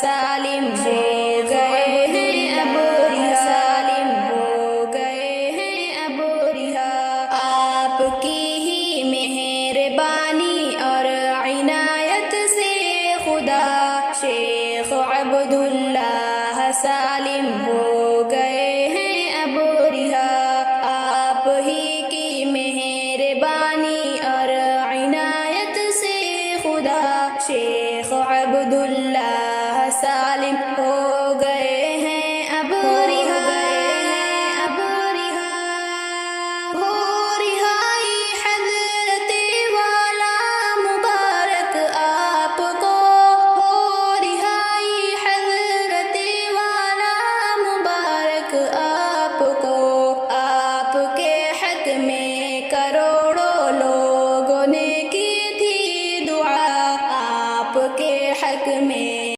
سالم ہو گئے ہیں اب رہا، سالم ہو گئے ہیں اب رہا۔ آپ کی ہی مہربانی اور عنایت سے خدا شیخ عبداللہ سالم ہو گئے ہیں اب رہا۔ آپ ہی کی مہربانی اور عنایت سے خدا شیخ عبداللہ سالم ہو